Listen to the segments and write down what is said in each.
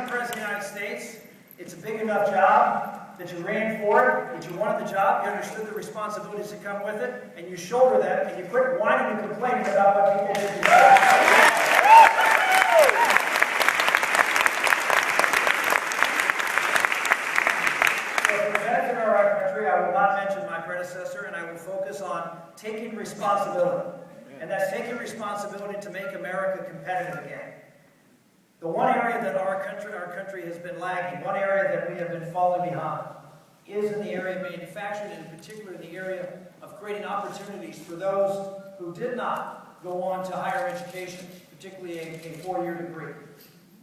become President of the United States, it's a big enough job that you ran for it, that you wanted the job, you understood the responsibilities that come with it, and you shoulder them, and you quit whining and complaining about what people did to you. I will not mention my predecessor, and I will focus on taking responsibility. And that's taking responsibility to make America competitive again. The one area that our country has been lagging, one area that we have been falling behind, is in the area of manufacturing, and in particular in the area of creating opportunities for those who did not go on to higher education, particularly a four-year degree.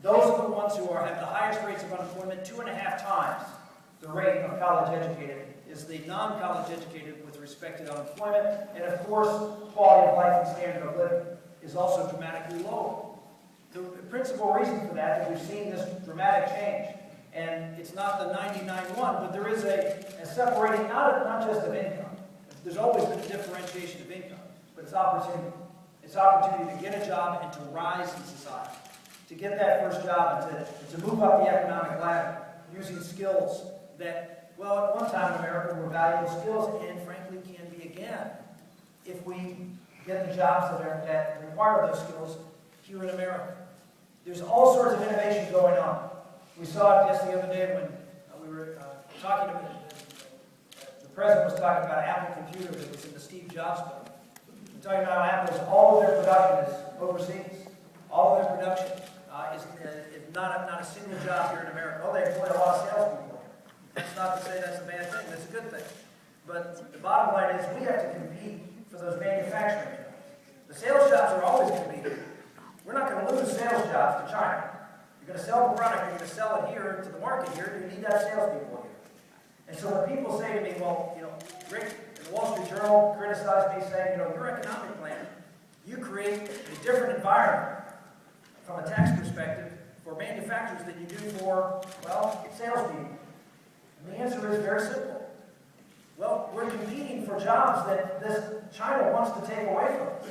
Those are the ones who have the highest rates of unemployment, 2.5 times the rate of college-educated is the non-college educated with respect to unemployment, and of course, quality of life and standard of living is also dramatically lower. The principal reason for that is we've seen this dramatic change, and it's not the 99-1, but there is a separating out not just of income. There's always been a differentiation of income, but it's opportunity. It's opportunity to get a job and to rise in society, to get that first job and to move up the economic ladder using skills that, well, at one time in America were valuable skills, and frankly can be again if we get the jobs that require those skills here in America. There's all sorts of innovation going on. We saw it just the other day when we were talking about the president was talking about Apple computer that was in the Steve Jobs book. We're talking about Apple's, all of their production is overseas. All of their production is not a single job here in America. Oh, they employ a lot of salespeople. That's not to say that's a bad thing, that's a good thing. But the bottom line is we have to compete for those manufacturing jobs. The sales jobs are always going to be here. We're not going to lose sales jobs to China. You're going to sell the product, you're going to sell it here to the market here, you need to have salespeople here. And so when people say to me, well, Rick, in the Wall Street Journal criticized me saying, your economic plan, you create a different environment from a tax perspective for manufacturers than you do for, well, salespeople. And the answer is very simple. Well, we're competing for jobs that China wants to take away from us.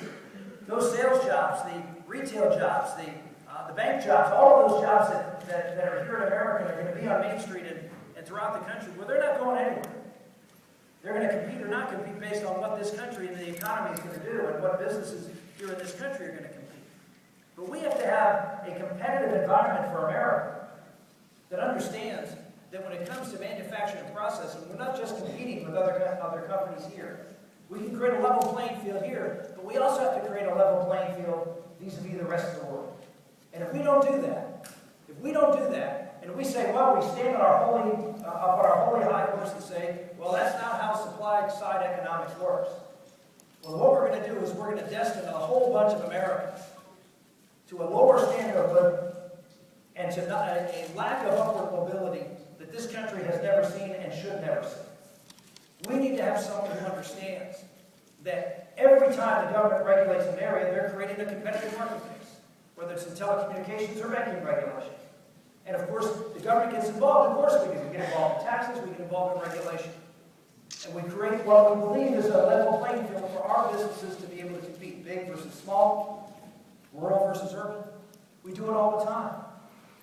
Those sales jobs, the retail jobs, the bank jobs, all of those jobs that are here in America are going to be on Main Street and throughout the country, well, they're not going anywhere. They're going to compete or not compete based on what this country and the economy is going to do and what businesses here in this country are going to compete. But we have to have a competitive environment for America that understands that when it comes to manufacturing and processing, we're not just competing with other companies here. We can create a level playing field here, but we also have to create a level playing field vis-a-vis the rest of the world. And if we don't do that, and we say, well, we stand on our holy high horse and say, well, that's not how supply-side economics works. Well, what we're going to do is we're going to destine a whole bunch of Americans to a lower standard of living and to a lack of upward mobility that this country has never seen and should never see. We need to have someone who understands that every time the government regulates an area, they're creating a competitive marketplace, whether it's in telecommunications or banking regulations. And of course, the government gets involved. Of course we do. We get involved in taxes, we get involved in regulation. And we create what we believe is a level playing field for our businesses to be able to compete, big versus small, rural versus urban. We do it all the time.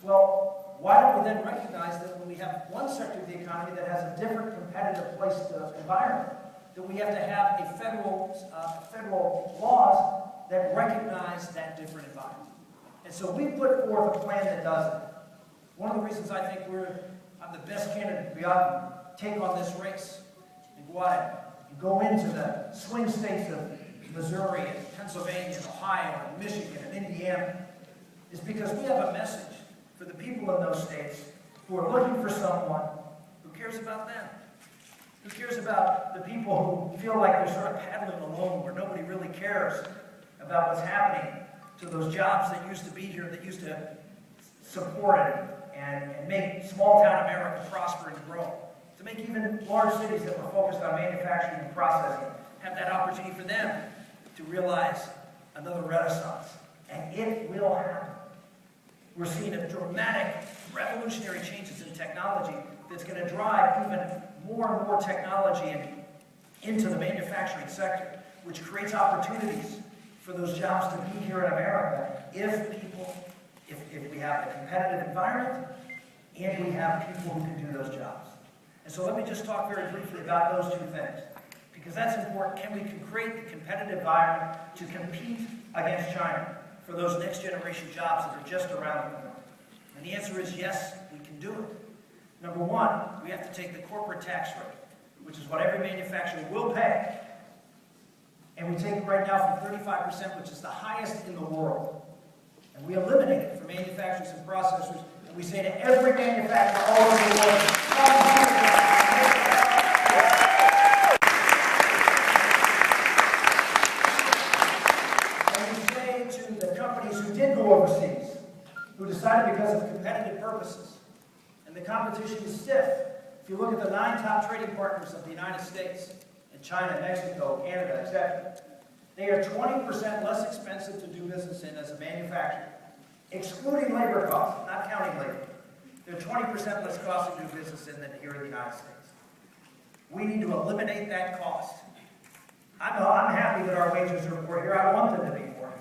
Well, why don't we then recognize that when we have one sector of the economy that has a different competitive environment, that we have to have a federal laws that recognize that different environment. And so we put forth a plan that does it. One of the reasons I think I'm the best candidate to be out and take on this race and go out and go into the swing states of Missouri and Pennsylvania and Ohio and Michigan and Indiana is because we have a message for the people in those states who are looking for someone who cares about them. Who cares about the people who feel like they're sort of paddling alone, where nobody really cares about what's happening to those jobs that used to be here, that used to support it and make small-town America prosper and grow. To make even large cities that were focused on manufacturing and processing have that opportunity for them to realize another renaissance. And it will happen. We're seeing a dramatic, revolutionary changes in technology that's going to drive even more and more technology into the manufacturing sector, which creates opportunities for those jobs to be here in America if people if we have a competitive environment and we have people who can do those jobs. And so let me just talk very briefly about those two things, because that's important. Can we create the competitive environment to compete against China for those next generation jobs that are just around the corner? And the answer is yes, we can do it. Number one, we have to take the corporate tax rate, which is what every manufacturer will pay, and we take it right now from 35%, which is the highest in the world. And we eliminate it for manufacturers and processors, and we say to every manufacturer all over the world, and we say to the companies who did go overseas, who decided because of competitive purposes, and the competition is stiff. If you look at the 9 top trading partners of the United States, and China, Mexico, Canada, etc., they are 20% less expensive to do business in as a manufacturer, excluding labor costs, not counting labor. They're 20% less cost to do business in than here in the United States. We need to eliminate that cost. I'm happy that our wages are more here. I want them to be more.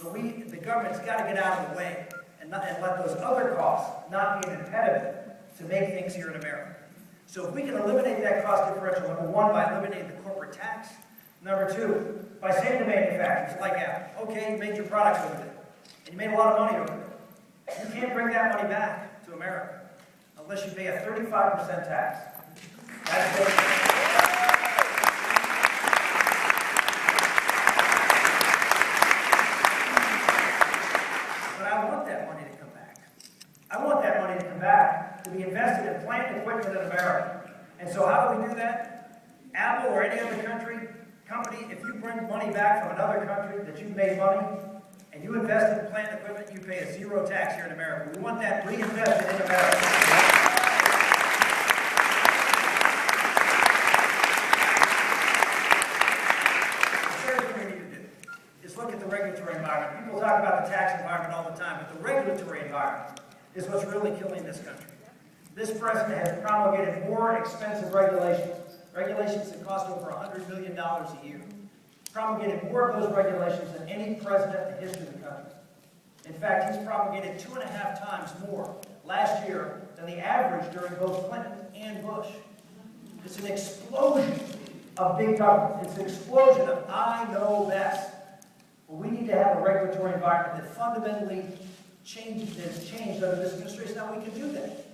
But the government's got to get out of the way and let those other costs not be an impediment to make things here in America. So if we can eliminate that cost differential, number one, by eliminating the corporate tax. Number two, by saying to manufacturers like Apple, okay, you made your products over there, and you made a lot of money over there. You can't bring that money back to America unless you pay a 35% tax. That's it. But I want that money to come back. I want that money to come back to be invested in plant equipment in America. And so how do we do that? Apple or any other company, if you bring money back from another country that you've made money, and you invest in plant equipment, you pay a zero tax here in America. We want that reinvested in America. The third thing we need to do is look at the regulatory environment. People talk about the tax environment all the time, but the regulatory environment is what's really killing this country. This president has promulgated more expensive regulations that cost over $100 million a year. Promulgated more of those regulations than any president in the history of the country. In fact, he's promulgated 2.5 times more last year than the average during both Clinton and Bush. It's an explosion of big government. It's an explosion of I know best. Well, we need to have a regulatory environment that fundamentally has changed under this administration. Now we can do that.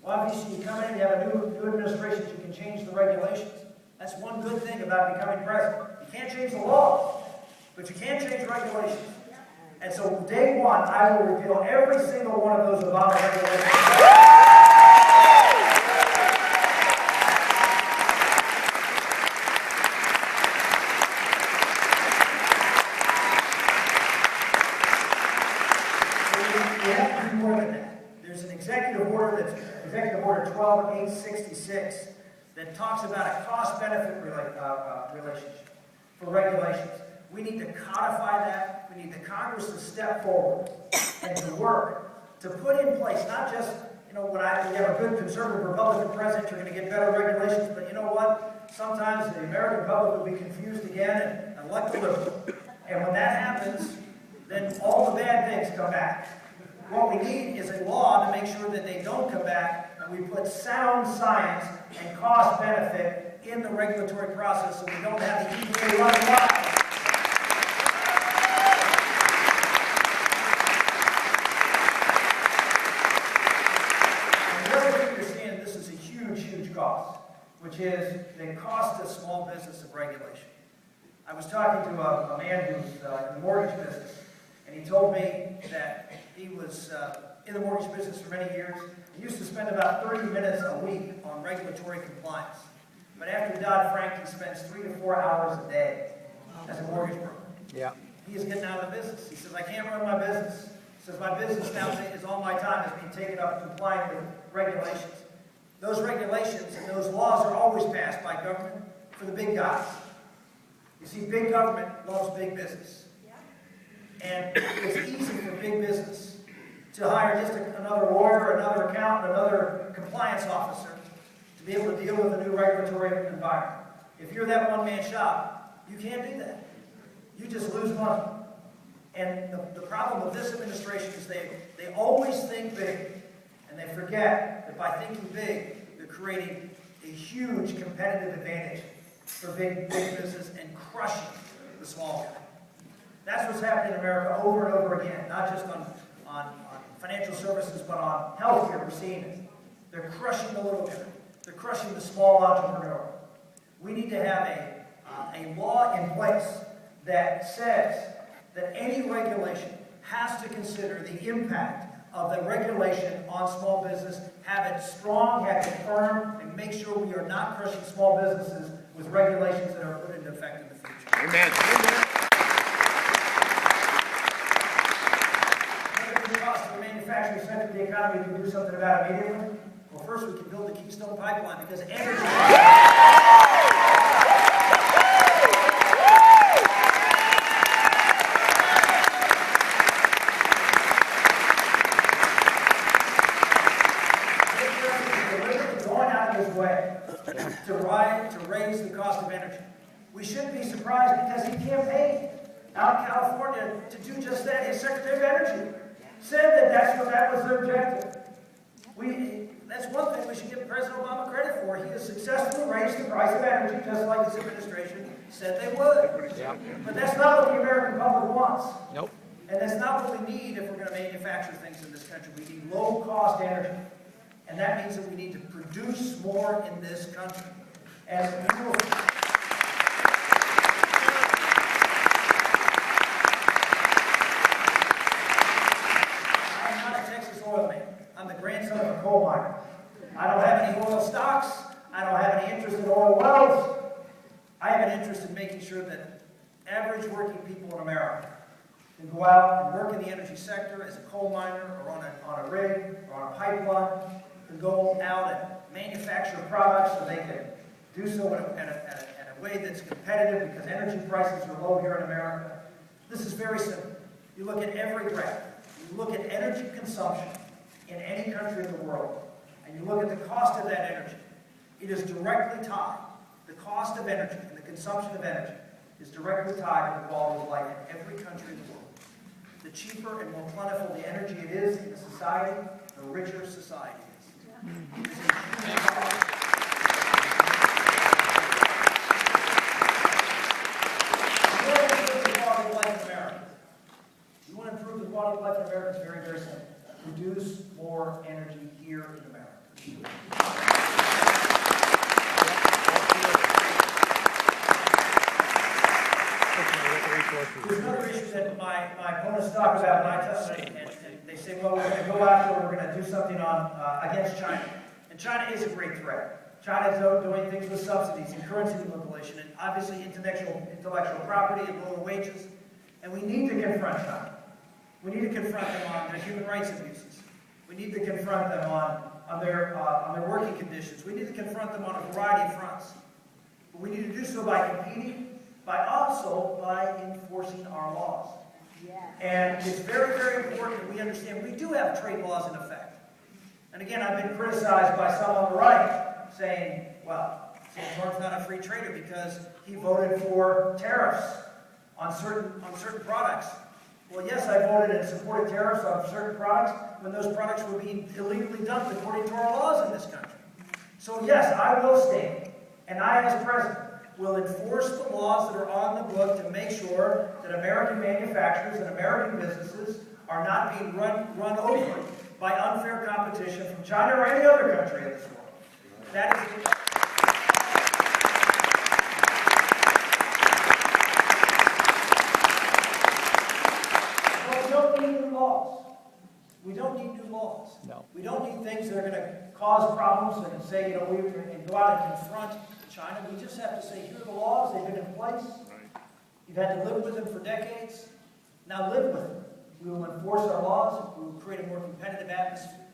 Well, obviously, you come in, you have a new administration, you can change the regulations. That's one good thing about becoming president. You can't change the law, but you can change regulations. And so, day one, I will reveal every single one of those Obama regulations. We have to do more than that. There's an executive order that's Executive Order 12866 that talks about a cost-benefit relationship for regulations. We need to codify that. We need the Congress to step forward and to work to put in place, not just, when you have a good conservative Republican president, you're going to get better regulations, but you know what? Sometimes the American public will be confused again and elect a liberal. And when that happens, then all the bad things come back. What we need is a law to make sure that they don't come back, and we put sound science and cost benefit in the regulatory process so we don't have the EPA running wild. And the other thing to understand, this is a huge, huge cost, which is the cost of small business of regulation. I was talking to a man who's in the mortgage business, and he told me that he was in the mortgage business for many years. He used to spend about 30 minutes a week on regulatory compliance. But after Dodd-Frank, he spends 3 to 4 hours a day as a mortgage broker. Yeah. He is getting out of the business. He says, I can't run my business. He says, my business now is all my time is being taken up complying with regulations. Those regulations and those laws are always passed by government for the big guys. You see, big government loves big business. And it's easy for big business to hire just another lawyer, another accountant, another compliance officer to be able to deal with a new regulatory environment. If you're that one-man shop, you can't do that. You just lose money. And the problem with this administration is they always think big, and they forget that by thinking big, they're creating a huge competitive advantage for big business and crushing the small guy. That's what's happening in America over and over again, not just on financial services, but on healthcare. We're seeing it. They're crushing the little guy. They're crushing the small entrepreneur. We need to have a law in place that says that any regulation has to consider the impact of the regulation on small business, have it strong, have it firm, and make sure we are not crushing small businesses with regulations that are put into effect in the future. Amen. Amen. What are the costs of the manufacturing sector of the economy we can do something about immediately? Well, first we can build the Keystone Pipeline because energy... to raise the cost of energy. We shouldn't be surprised because he campaigned out in California to do just that. His Secretary of Energy said that was their objective. That's one thing we should give President Obama credit for. He has successfully raised the price of energy just like his administration said they would. Yeah. But that's not what the American public wants. Nope. And that's not what we need if we're going to manufacture things in this country. We need low-cost energy. And that means that we need to produce more in this country. And we will... I'm not a Texas oil man. I'm the grandson of a coal miner. I don't have any oil stocks. I don't have any interest in oil wells. I have an interest in making sure that average working people in America can go out and work in the energy sector as a coal miner or on a rig or on a pipeline, can go out and manufacture products so they can do so in a way that's competitive because energy prices are low here in America. This is very simple. You look at every graph. You look at energy consumption in any country in the world, and you look at the cost of that energy. It is directly tied. The cost of energy and the consumption of energy is directly tied to the quality of life in every country in the world. The cheaper and more plentiful the energy it is in a society, the richer society is. You want to improve the quality of life in America? It's very, very simple. Produce more energy here in America. There's another issue that my opponents talk about when I tell them, and they say, well, we're going to go after, we're going to do something against China. And China is a great threat. China is doing things with subsidies and currency manipulation and obviously intellectual property and lower wages. And we need to confront China. We need to confront them on their human rights abuses. We need to confront them on their working conditions. We need to confront them on a variety of fronts. But we need to do so by competing, also by enforcing our laws. Yes. And it's very, very important that we understand we do have trade laws in effect. And again, I've been criticized by some on the right saying, well, Santorum's not a free trader because he voted for tariffs on certain products. Well, yes, I voted and supported tariffs on certain products when those products were being illegally dumped according to our laws in this country. So yes, I will stand, and I as president will enforce the laws that are on the book to make sure that American manufacturers and American businesses are not being run over by unfair competition from China or any other country in this world. That is We don't need new laws. No. We don't need things that are going to cause problems and say, we can go out and confront China. We just have to say, here are the laws. They've been in place. Right. You've had to live with them for decades. Now live with them. We will enforce our laws. We will create a more competitive atmosphere.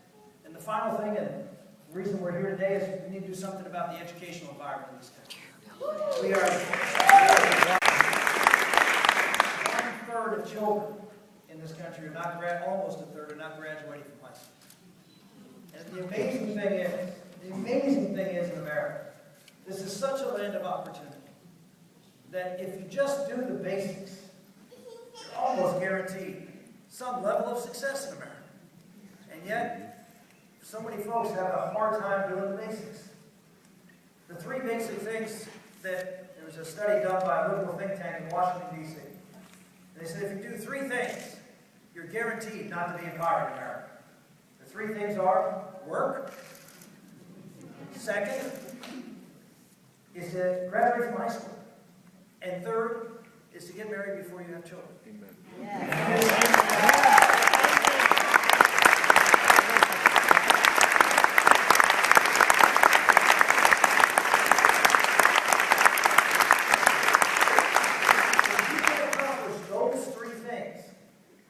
And the final thing, and the reason we're here today, is we need to do something about the educational environment in this country. We are 1/3 of children in this country are not almost 1/3 are not graduating from high school. And the amazing thing is in America, this is such a land of opportunity that if you just do the basics, almost guaranteed some level of success in America. And yet, so many folks have a hard time doing the basics. The three basic things that, there was a study done by a liberal think tank in Washington, D.C. And they said if you do three things, you're guaranteed not to be in poverty in America. The three things are work. Second is to graduate from high school. And third is to get married before you have children. Amen. Yes.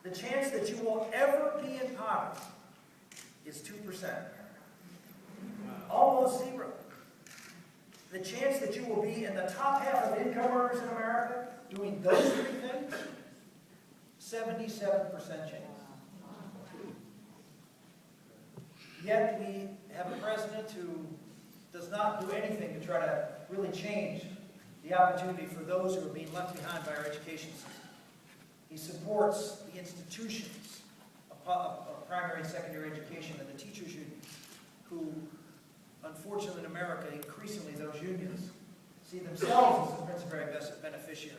The chance that you will ever be in poverty is 2%. Almost zero. The chance that you will be in the top half of income earners in America doing those three things, 77% chance. Yet we have a president who does not do anything to try to really change the opportunity for those who are being left behind by our education system. He supports the institutions of primary and secondary education and the teachers unions, who, unfortunately in America, increasingly those unions see themselves as the principal beneficiary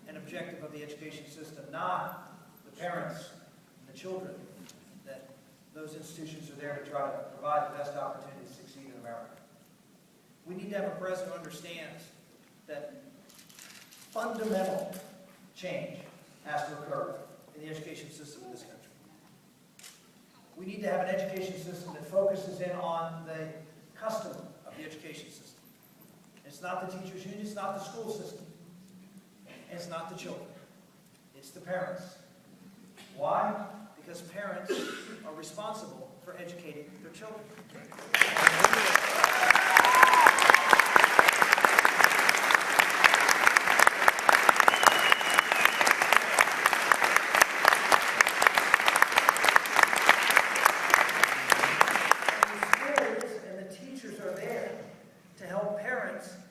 and objective of the education system, not the parents and the children, that those institutions are there to try to provide the best opportunity to succeed in America. We need to have a president who understands that fundamental change has to occur in the education system in this country. We need to have an education system that focuses in on the customer of the education system. It's not the teachers' union, it's not the school system, and it's not the children. It's the parents. Why? Because parents are responsible for educating their children.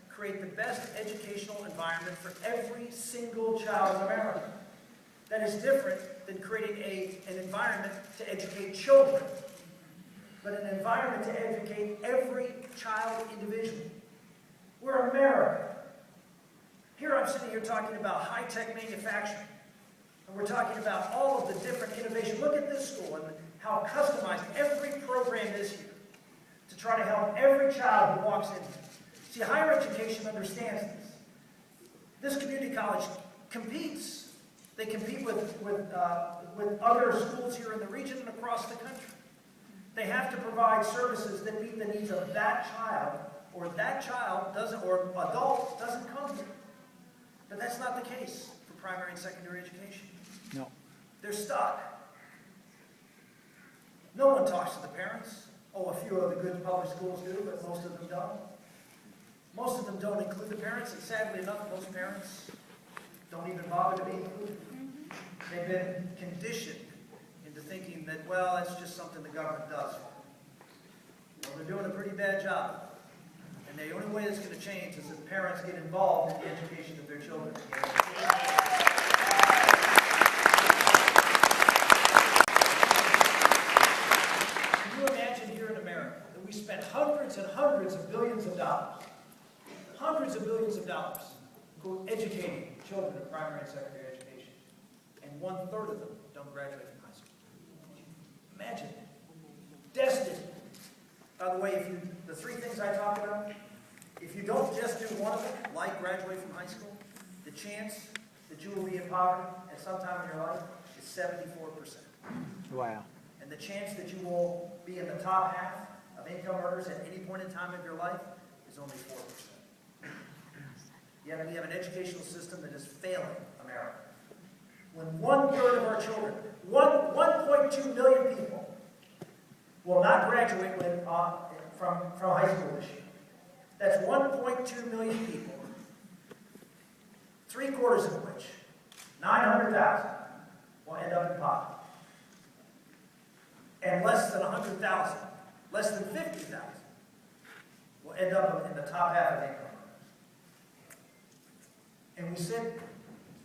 Create the best educational environment for every single child in America. That is different than creating an environment to educate children, but an environment to educate every child individually. We're America. Here I'm sitting here talking about high-tech manufacturing, and we're talking about all of the different innovation. Look at this school and how customized every program is here to try to help every child who walks in here. See, higher education understands this. This community college competes. They compete with other schools here in the region and across the country. They have to provide services that meet the needs of that child, or that child doesn't, or adult doesn't come here. But that's not the case for primary and secondary education. No. They're stuck. No one talks to the parents. Oh, a few of the good public schools do, but most of them don't. Most of them don't include the parents, and sadly enough, most parents don't even bother to be included. They've been conditioned into thinking that, well, that's just something the government does. Well, they're doing a pretty bad job. And the only way it's going to change is if parents get involved in the education of their children. Can you imagine here in America that we spend hundreds and hundreds of billions of dollars, hundreds of billions of dollars, educating children in primary and secondary education, and 1/3 of them don't graduate from high school? Imagine. Destined. By the way, the three things I talked about, if you don't just do one of them, like graduate from high school, the chance that you will be in poverty at some time in your life is 74%. Wow. And the chance that you will be in the top half of income earners at any point in time of your life is only 4%. Yet we have an educational system that is failing America. When 1/3 of our children, 1.2 million people, will not graduate from high school this year. That's 1.2 million people, 3/4 of which, 900,000, will end up in poverty. And less than 100,000, less than 50,000, will end up in the top half of income. And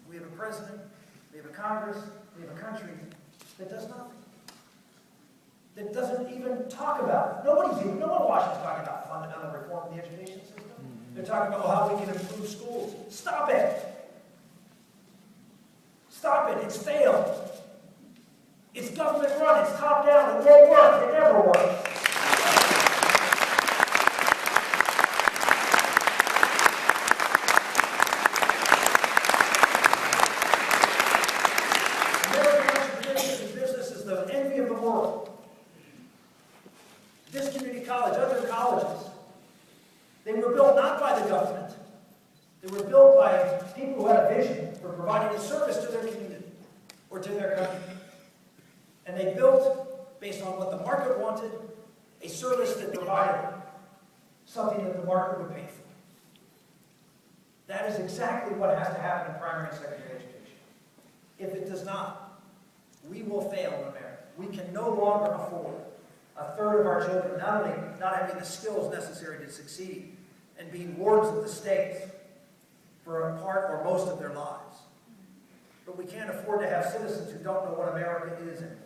we have a president We have a Congress, we have a country that does nothing. That doesn't even talk about it. No one in Washington's talking about fundamental reform in the education system. They're talking about how we can improve schools. Stop it. Stop it. It's failed. It's government run. It's top down. It won't work. It never works. American business is the envy of the world. This community college, other colleges, they were built not by the government. They were built by people who had a vision for providing a service to their community or to their country. And they built, based on what the market wanted, a service that provided something that the market would pay for. That is exactly what has to happen in primary and secondary education. If it does not, we will fail in America. We can no longer afford a third of our children not only not having the skills necessary to succeed and being wards of the state for a part or most of their lives, but we can't afford to have citizens who don't know what America is anymore.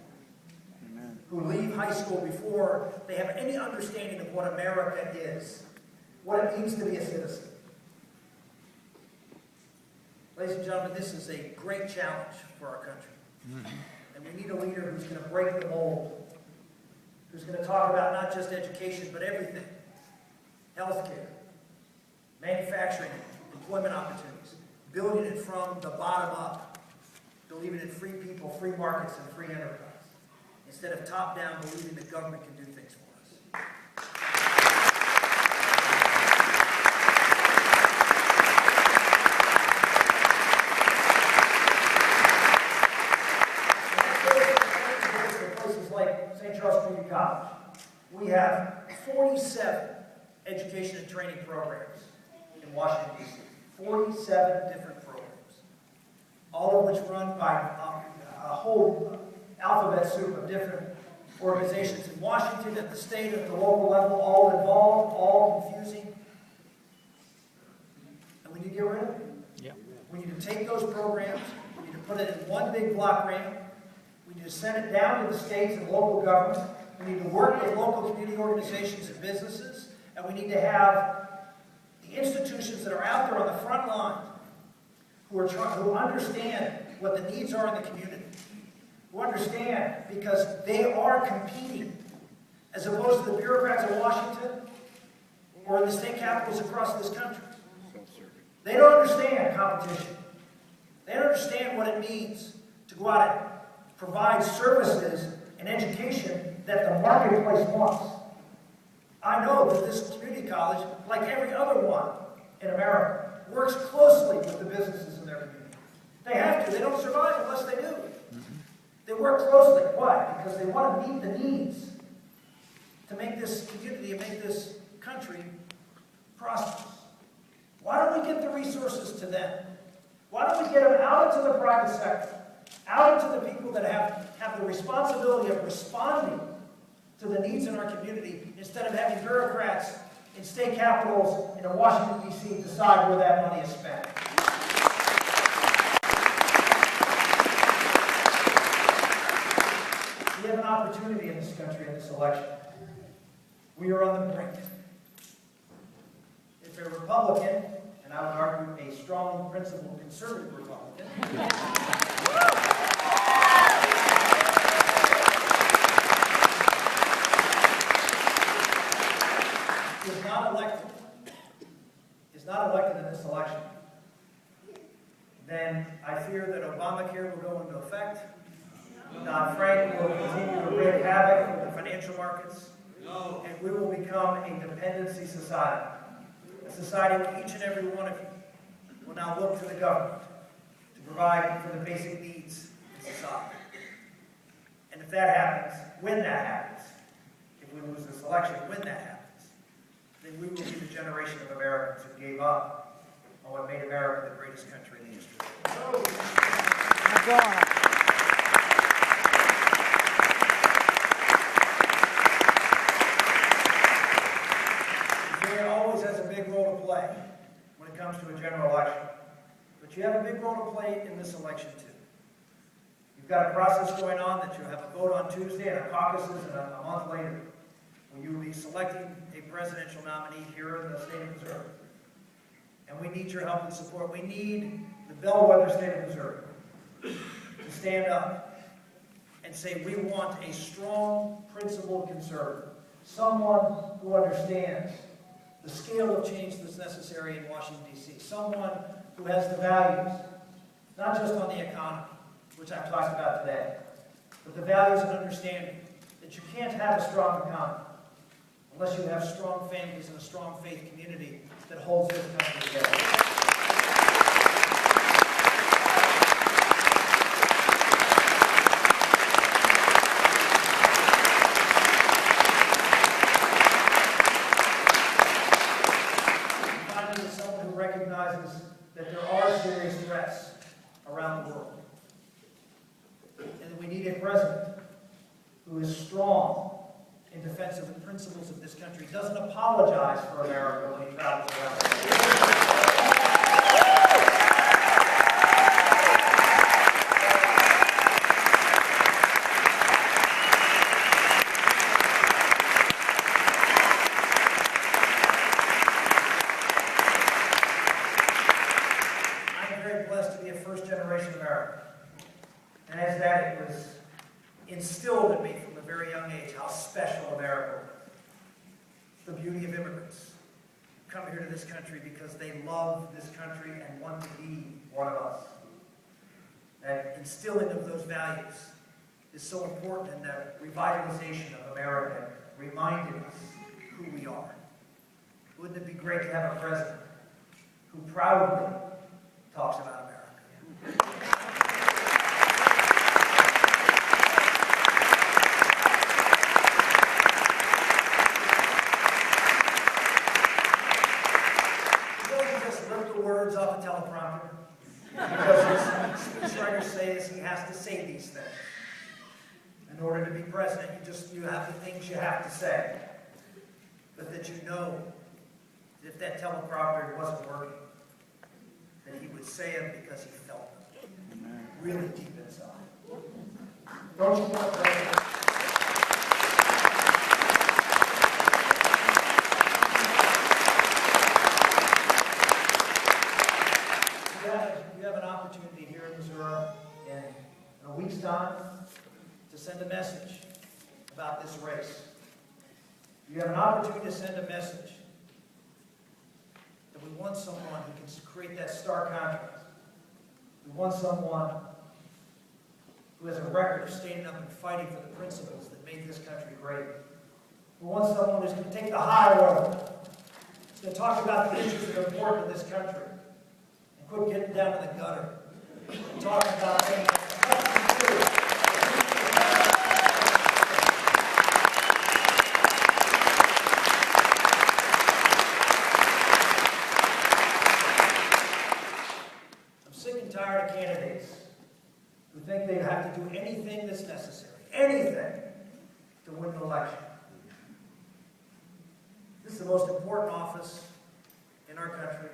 Amen. Who leave high school before they have any understanding of what America is, what it means to be a citizen. Ladies and gentlemen, this is a great challenge for our country. Mm-hmm. And we need a leader who's going to break the mold, who's going to talk about not just education, but everything. Healthcare, manufacturing, employment opportunities, building it from the bottom up, believing in free people, free markets, and free enterprise, instead of top-down believing that government can do things for us. Places like St. Charles Community College, we have 47 education and training programs in Washington, D.C. 47 different programs, all of which run by a whole alphabet soup of different organizations in Washington, at the state, at the local level, all involved, all confusing. And we need to get rid of it. Yeah. We need to take those programs, we need to put it in one big block grant, we need to send it down to the states and local governments, we need to work with local community organizations and businesses, and we need to have the institutions that are out there on the front line who understand what the needs are in the community, who understand because they are competing, as opposed to the bureaucrats in Washington or in the state capitals across this country. They don't understand competition. They don't understand what it means to go out and provide services and education that the marketplace wants. I know that this community college, like every other one in America, works closely with the businesses in their community. They have to. They don't survive unless they do. They work closely. Why? Because they want to meet the needs to make this community and make this country prosperous. Why don't we get the resources to them? Why don't we get them out into the private sector, out into the people that have the responsibility of responding to the needs in our community, instead of having bureaucrats in state capitals and in Washington, D.C. decide where that money is spent. We have an opportunity in this country in this election. We are on the brink. If a Republican, and I would argue a strong, principled, conservative Republican, is not elected in this election, then I fear that Obamacare will go into effect. Dodd-Frank will continue to wreak havoc with the financial markets, and we will become a dependency society. A society where each and every one of you will now look to the government to provide for the basic needs in society. And if that happens, when that happens, if we lose this election, when that happens, then we will be the generation of Americans who gave up on what made America the greatest country in history. Virginia always has a big role to play when it comes to a general election. But you have a big role to play in this election too. You've got a process going on that you'll have a vote on Tuesday and a caucuses and a month later, when you will be selecting a presidential nominee here in the state of Missouri. And we need your help and support. We need the bellwether state of Missouri to stand up and say we want a strong, principled conservative, someone who understands the scale of change that's necessary in Washington, D.C., someone who has the values, not just on the economy, which I've talked about today, but the values and understanding that you can't have a strong economy unless you have strong families and a strong faith community that holds this country together. Finally, someone who recognizes that there are serious threats around the world, and that we need a president who is strong in defense of the principles of this country, doesn't apologize for America when he travels around. I'm very blessed to be a first-generation American. And as that, it was instilled in me from a very young age how special America was. The beauty of immigrants come here to this country because they love this country and want to be one of us. That instilling of those values is so important in the revitalization of America, reminding us who we are. Wouldn't it be great to have a president who proudly talks about America? Words off a teleprompter, because his speechwriters say is he has to say these things. In order to be president, you have the things you have to say, but that you know that if that teleprompter wasn't working, that he would say them because he felt them, really deep inside. Don't you want a president? You have an opportunity here in Missouri in a week's time to send a message about this race. You have an opportunity to send a message that we want someone who can create that stark contrast. We want someone who has a record of standing up and fighting for the principles that made this country great. We want someone who's going to take the high road, who's going to talk about the issues that are important to this country. Quit getting down to the gutter and talking about things. I'm sick and tired of candidates who think they have to do anything that's necessary, anything, to win an election. This is the most important office in our country,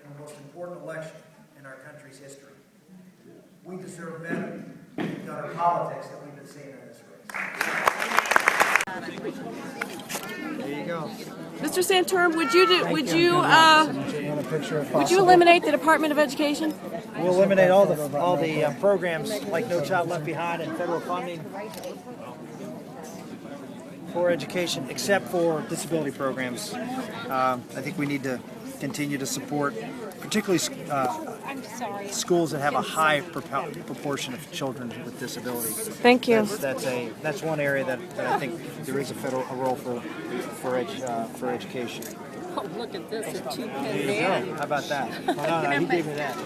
and the most important election in our country's history. We deserve better than gutter politics that we've been seeing in this race. There you go. Mr. Santorum, would you eliminate the Department of Education? We'll eliminate all the programs like No Child Left Behind and federal funding for education, except for disability programs. I think we need to continue to support, particularly schools that have a high proportion of children with disabilities. Thank you. That's one area that I think there is a role for education. Oh, look at this, a 2-pin There you go. How about that? Oh, no, he gave me that.